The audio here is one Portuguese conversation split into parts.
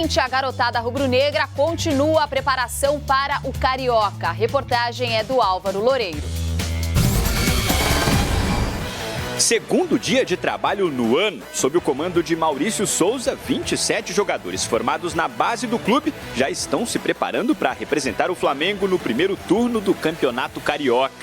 A garotada rubro-negra continua a preparação para o Carioca. A reportagem é do Álvaro Loureiro. Segundo dia de trabalho no ano, sob o comando de Maurício Souza, 27 jogadores formados na base do clube já estão se preparando para representar o Flamengo no primeiro turno do Campeonato Carioca.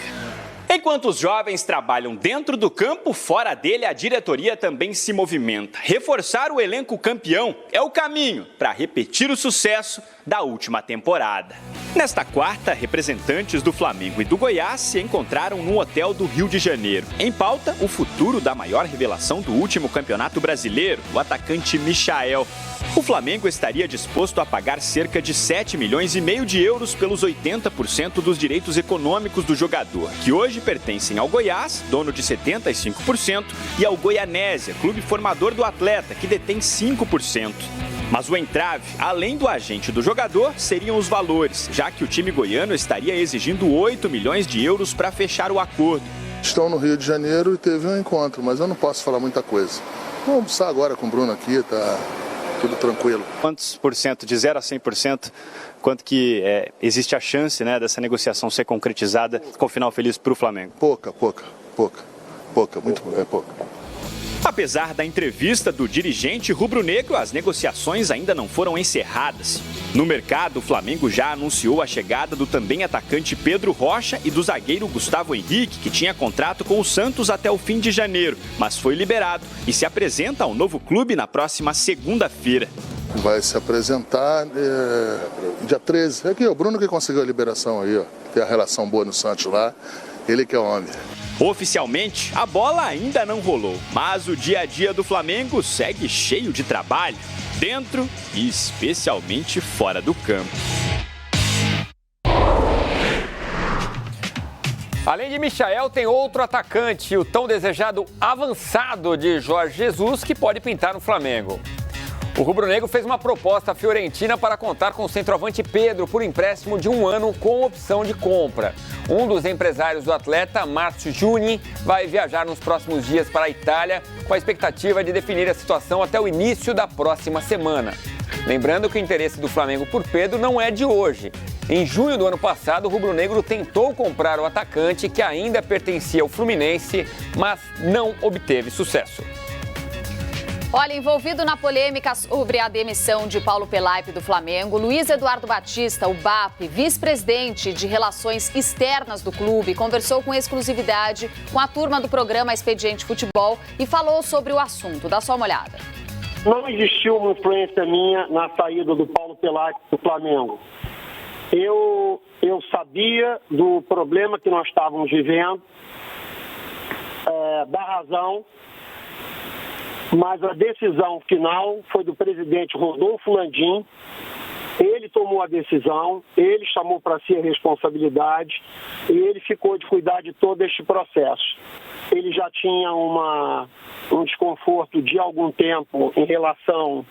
Enquanto os jovens trabalham dentro do campo, fora dele a diretoria também se movimenta. Reforçar o elenco campeão é o caminho para repetir o sucesso da última temporada. Nesta quarta, representantes do Flamengo e do Goiás se encontraram num hotel do Rio de Janeiro. Em pauta, o futuro da maior revelação do último Campeonato Brasileiro, o atacante Michael. O Flamengo estaria disposto a pagar cerca de 7,5 milhões de euros pelos 80% dos direitos econômicos do jogador, que hoje pertencem ao Goiás, dono de 75%, e ao Goianésia, clube formador do atleta, que detém 5%. Mas o entrave, além do agente do jogador, seriam os valores, já que o time goiano estaria exigindo 8 milhões de euros para fechar o acordo. Estão no Rio de Janeiro e teve um encontro, mas eu não posso falar muita coisa. Vamos almoçar agora com o Bruno aqui, tá tudo tranquilo. Quantos por cento, de 0 a 100%, quanto que existe a chance, né, dessa negociação ser concretizada com o final feliz para o Flamengo? Pouca, muito pouca. Apesar da entrevista do dirigente rubro-negro, as negociações ainda não foram encerradas. No mercado, o Flamengo já anunciou a chegada do também atacante Pedro Rocha e do zagueiro Gustavo Henrique, que tinha contrato com o Santos até o fim de janeiro, mas foi liberado e se apresenta ao novo clube na próxima segunda-feira. Vai se apresentar dia 13. Aqui, o Bruno que conseguiu a liberação aí, ó. Tem a relação boa no Santos lá, ele que é o homem. Oficialmente, a bola ainda não rolou, mas o dia a dia do Flamengo segue cheio de trabalho, dentro e especialmente fora do campo. Além de Michael, tem outro atacante, o tão desejado avançado de Jorge Jesus, que pode pintar no Flamengo. O rubro-negro fez uma proposta à Fiorentina para contar com o centroavante Pedro por empréstimo de 1 ano com opção de compra. Um dos empresários do atleta, Márcio Juni, vai viajar nos próximos dias para a Itália com a expectativa de definir a situação até o início da próxima semana. Lembrando que o interesse do Flamengo por Pedro não é de hoje. Em junho do ano passado, o rubro-negro tentou comprar o atacante, que ainda pertencia ao Fluminense, mas não obteve sucesso. Olha, envolvido na polêmica sobre a demissão de Paulo Pelaipe do Flamengo, Luiz Eduardo Batista, o BAP, vice-presidente de Relações Externas do clube, conversou com exclusividade com a turma do programa Expediente Futebol e falou sobre o assunto. Dá só uma olhada. Não existiu uma influência minha na saída do Paulo Pelaipe do Flamengo. Eu sabia do problema que nós estávamos vivendo, da razão, mas a decisão final foi do presidente Rodolfo Landim. Ele tomou a decisão, ele chamou para si a responsabilidade e ele ficou de cuidar de todo este processo. Ele já tinha um desconforto de algum tempo em relação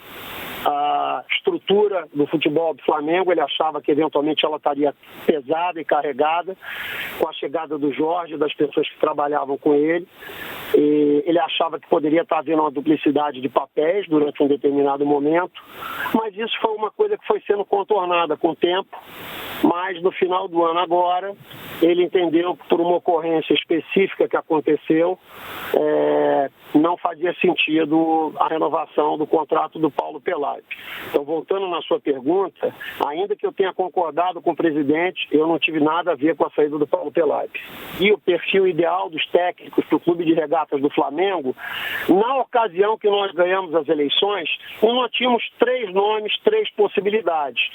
à estrutura do futebol do Flamengo. Ele achava que eventualmente ela estaria pesada e carregada com a chegada do Jorge, das pessoas que trabalhavam com ele. E ele achava que poderia estar havendo uma duplicidade de papéis durante um determinado momento, mas isso foi uma coisa que foi sendo contornada com o tempo. Mas no final do ano agora, ele entendeu que por uma ocorrência específica que aconteceu, não fazia sentido a renovação do contrato do Paulo Pelaipe. Então, voltando na sua pergunta, ainda que eu tenha concordado com o presidente, eu não tive nada a ver com a saída do Paulo Pelaipe. E o perfil ideal dos técnicos para o Clube de Regatas do Flamengo, na ocasião que nós ganhamos as eleições, nós tínhamos 3 nomes, 3 possibilidades.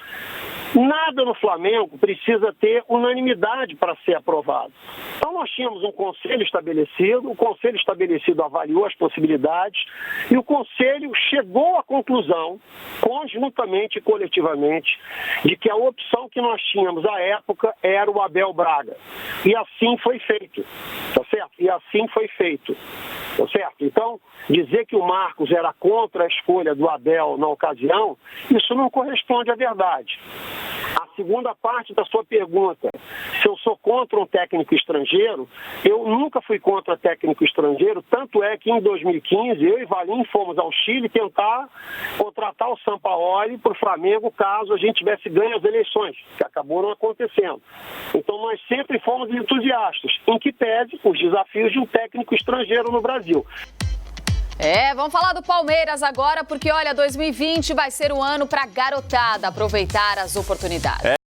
Nada no Flamengo precisa ter unanimidade para ser aprovado. Então nós tínhamos um conselho estabelecido, o conselho estabelecido avaliou as possibilidades e o conselho chegou à conclusão, conjuntamente e coletivamente, de que a opção que nós tínhamos à época era o Abel Braga. E assim foi feito, tá certo? E assim foi feito, tá certo? Então, dizer que o Marcos era contra a escolha do Abel na ocasião, isso não corresponde à verdade. A segunda parte da sua pergunta, se eu sou contra um técnico estrangeiro, eu nunca fui contra técnico estrangeiro, tanto é que em 2015 eu e Valim fomos ao Chile tentar contratar o Sampaoli para o Flamengo caso a gente tivesse ganho as eleições, que acabou não acontecendo. Então nós sempre fomos entusiastas, em que pese os desafios de um técnico estrangeiro no Brasil. Vamos falar do Palmeiras agora, porque olha, 2020 vai ser o ano para a garotada aproveitar as oportunidades.